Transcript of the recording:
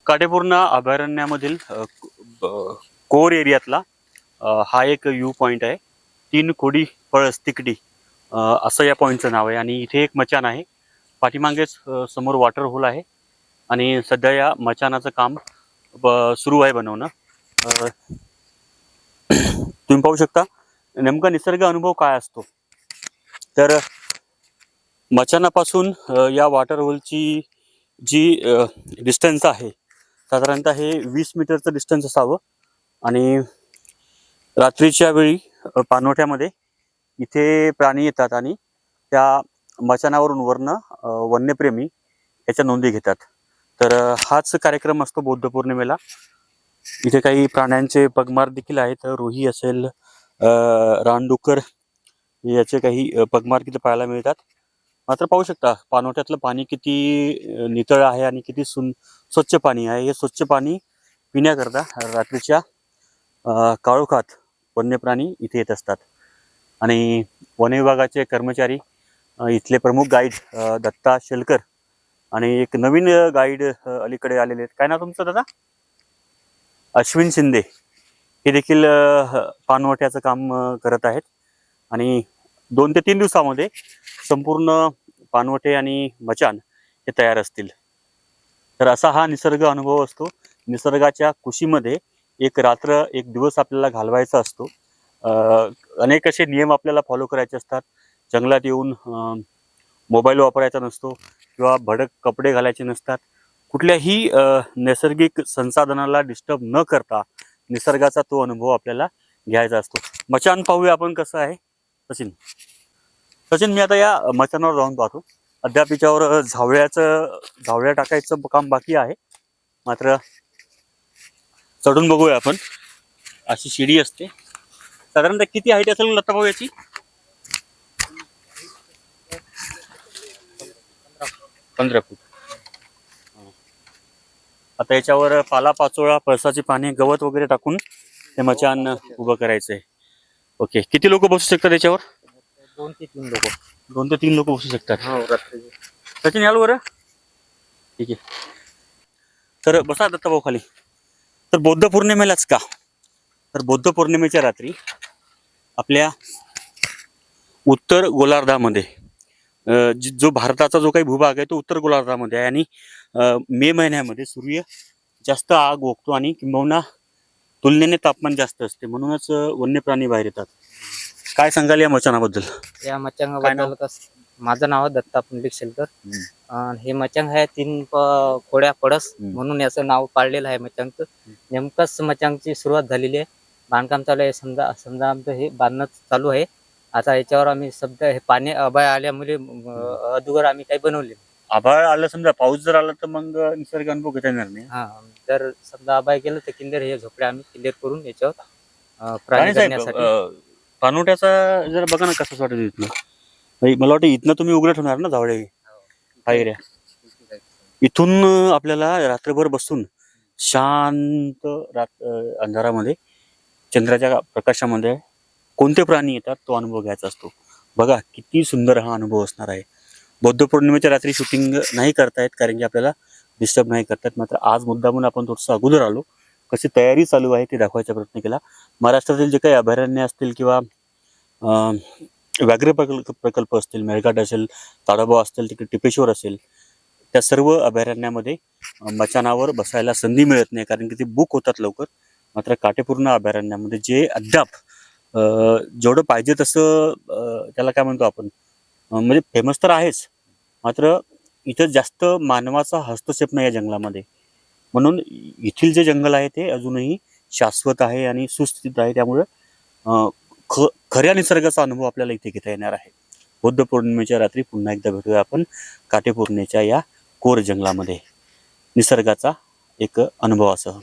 Katepurna अभयारण्यामधील core एरियातला हा एक view point आहे. 3 कोडी पळस तिकडी असं या पॉइंटचं नाव आहे. आणि इथे एक मचान आहे. पाठीमागेच समोर वॉटर होल आहे आणि सध्या या मचानाचं काम सुरू आहे बनवणं. तुम्ही पाहू शकता नेमका निसर्ग अनुभव काय असतो. तर मचानापासून या वॉटर होलची जी डिस्टन्स आहे साधारणतः हे 20 मीटरचं डिस्टन्स असावं. आणि रात्रीच्या वेळी पाणवठ्यामध्ये इथे प्राणी येतात आणि त्या मचानावरून वरनं वन्यप्रेमी याच्या नोंदी घेतात. तर हाच कार्यक्रम असतो बौद्ध पौर्णिमेला. इथे काही प्राण्यांचे पगमार देखील आहेत. रोही असेल, रानडुक्कर याचे काही पगमार तिथे पाहायला मिळतात. मात्र पाहू शकता पाणवठ्यातलं पाणी किती नितळ आहे आणि किती स्वच्छ पाणी आहे. हे स्वच्छ पाणी पिण्याकरता रात्रीच्या काळोखात वन्यप्राणी इथे येत असतात. आणि वन विभागाचे कर्मचारी, इथले प्रमुख गाईड दत्ता शेलकर आणि एक नवीन गाईड अलीकडे आलेले आहेत. काय नाव तुमचं दादा? अश्विन शिंदे. हे देखील पाणवठ्याचं काम करत आहेत. आणि 2 ते 3 दिवसामध्ये संपूर्ण पाणवठे आणि मचान हे तयार असतील. तर असा हा निसर्ग अनुभव असतो. निसर्गाच्या कुशीमध्ये एक रात्र एक दिवस आपल्याला घालवायचा असतो. अनेक असे नियम आपल्याला फॉलो करायचे असतात. जंगलात येऊन मोबाईल वापरायचा नसतो किंवा भडक कपडे घालायचे नसतात. कुठल्याही नैसर्गिक संसाधनाला डिस्टर्ब न करता निसर्गाचा तो अनुभव आपल्याला घ्यायचा असतो. मचान पाहूया आपण कसं आहे. सचिन, मी आता या मचानावर जाऊन पाहतो. अद्याप याच्यावर झावळ्या टाकायचं काम बाकी आहे. मात्र चढून बघूया आपण. अशी शिडी असते. साधारणतः किती हाईट असेल लता भाऊ याची? 15 फूट. आता याच्यावर पालापाचोळा, पळसाची पाने, गवत वगैरे टाकून ते मचान उभं करायचंय. ओके, किती लोक बसू शकतात याच्यावर? 2 ते 3 लोक. 2 ते 3 लोक बसू शकतात. हो, रात्री. सचिन याल बरं. ठीक आहे. तर बसा दत्ता भाऊ खाली. तर बौद्ध पौर्णिमेलाच का? तर बौद्ध पौर्णिमेच्या रात्री आपल्या उत्तर गोलार्धामध्ये जो भारताचा जो काही भूभाग आहे तो उत्तर गोलार्धामध्ये आहे. आणि मे महिन्यामध्ये सूर्य जास्त आग ओकतो आणि किंबहुना तुलनेने तापमान जास्त असते. म्हणूनच वन्य प्राणी बाहेर येतात. काय सांगाल या मचानाबद्दल? या मचांगाबद्दल माझं नाव दत्ता पुंडलिक शेलकर. हे मचांग आहे 3 कोड्या पडस म्हणून याचं नाव पाडलेलं आहे मचांगचं. नेमकंच मचांगची सुरुवात झालेली आहे. बांधकाम चालू आहे. समजा आमचं हे बांधणं चालू आहे. आता याच्यावर आम्ही हे पाणी आभाळ आल्यामुळे अगोदर आम्ही काही बनवले. आभाळ आलं, समजा पाऊस जर आला तर मग निसर्ग अनुभव घेता येणार नाही. हा, जर समजा आभाळ गेलं तर किल्लेर हे झोपड्या आम्ही क्लिअर करून याच्यावर प्राणी करण्यासाठी. पाणवठ्याचा जर बघा ना कसं वाटत इथनं. मला वाटतं इथनं तुम्ही उघडत होणार ना झावळे हा एरिया. इथून आपल्याला रात्रभर बसून शांत अंधारामध्ये चंद्राच्या प्रकाशामध्ये कोणते प्राणी येतात तो अनुभव घ्यायचा असतो. बघा किती सुंदर हा अनुभव असणार आहे. बौद्ध पौर्णिमेच्या रात्री शूटिंग नाही करतायत कारण की आपल्याला डिस्टर्ब नाही करतात. मात्र आज मुद्दामून आपण थोडंसं अगोदर आलो, कशी तयारी चालू आहे ते दाखवायचा प्रयत्न केला. महाराष्ट्रातील जे काही अभयारण्य असतील किंवा व्याघ्र प्रकल्प असतील, मेळघाट असेल, ताडोबा असतील, तिकडे टिपेश्वर असेल, त्या सर्व अभयारण्यामध्ये मचानावर बसायला संधी मिळत नाही कारण की ते बुक होतात लवकर. मात्र काटेपूर्णा अभयारण्यामध्ये जे अद्याप जेवढं पाहिजे तसं त्याला काय म्हणतो आपण, म्हणजे फेमस तर आहेच, मात्र इथं जास्त मानवाचा हस्तक्षेप नाही या जंगलामध्ये. म्हणून इथील जे जंगल आहे ते अजूनही शाश्वत आहे आणि सुस्थितीत आहे. त्यामुळं खऱ्या निसर्गाचा अनुभव आपल्याला इथे घेता येणार आहे. बौद्ध पौर्णिमेच्या रात्री पुन्हा एकदा भेटूया आपण काटेपूर्णेच्या या कोर जंगलामध्ये निसर्गाचा एक अनुभवासह.